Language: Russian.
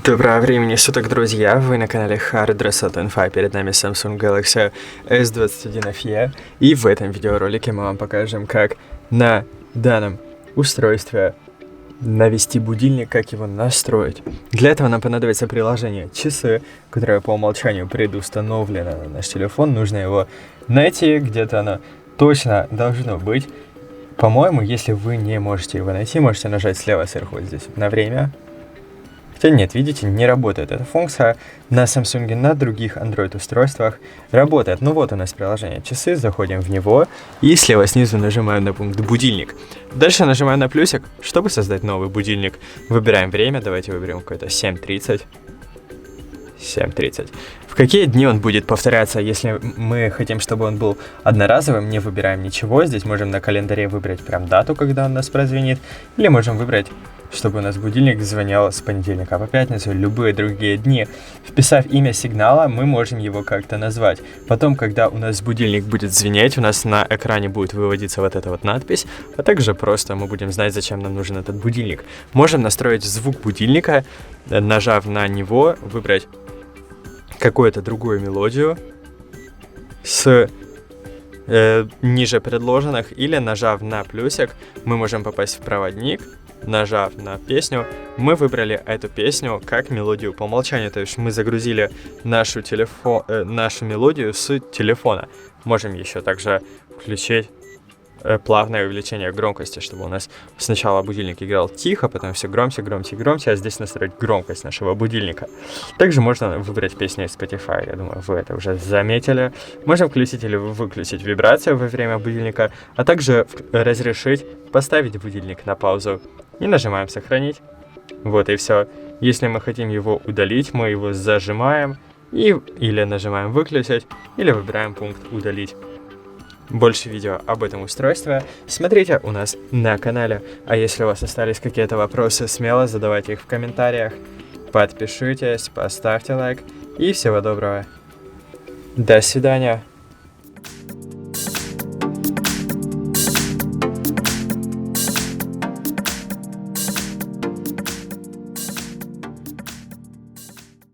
Доброго времени суток, друзья! Вы на канале Hard Reset Info. Перед нами Samsung Galaxy S21 FE. И в этом видеоролике мы вам покажем, как на данном устройстве навести будильник, как его настроить. Для этого нам понадобится приложение «Часы», которое по умолчанию предустановлено на наш телефон. Нужно его найти, где-то оно точно должно быть. По-моему, если вы не можете его найти, можете нажать слева сверху вот здесь на время. Хотя нет, видите, не работает эта функция. На Samsung, на других Android-устройствах работает. Ну вот у нас приложение «Часы», заходим в него и слева снизу нажимаем на пункт «Будильник». Дальше нажимаем на плюсик, чтобы создать новый будильник. Выбираем время, давайте выберем какое-то 7:30. 7:30. В какие дни он будет повторяться? Если мы хотим, чтобы он был одноразовым, не выбираем ничего. Здесь можем на календаре выбрать прям дату, когда он нас прозвенит. Или можем выбрать, чтобы у нас будильник звонил с понедельника по пятницу, любые другие дни. Вписав имя сигнала, мы можем его как-то назвать. Потом, когда у нас будильник будет звенеть, у нас на экране будет выводиться вот эта вот надпись, а также просто мы будем знать, зачем нам нужен этот будильник. Можем настроить звук будильника, нажав на него, выбрать какую-то другую мелодию с ниже предложенных, или нажав на плюсик, мы можем попасть в проводник. Нажав на песню, мы выбрали эту песню как мелодию по умолчанию, то есть мы загрузили нашу мелодию с телефона. Можем еще также включить плавное увеличение громкости, чтобы у нас сначала будильник играл тихо, потом все громче, громче, громче, а здесь настроить громкость нашего будильника. Также можно выбрать песню из Spotify, я думаю, вы это уже заметили. Можем включить или выключить вибрацию во время будильника, а также разрешить поставить будильник на паузу. И нажимаем «Сохранить». Вот и все. Если мы хотим его удалить, мы его зажимаем или нажимаем «Выключить», или выбираем пункт «Удалить». Больше видео об этом устройстве смотрите у нас на канале. А если у вас остались какие-то вопросы, смело задавайте их в комментариях. Подпишитесь, поставьте лайк и всего доброго. До свидания.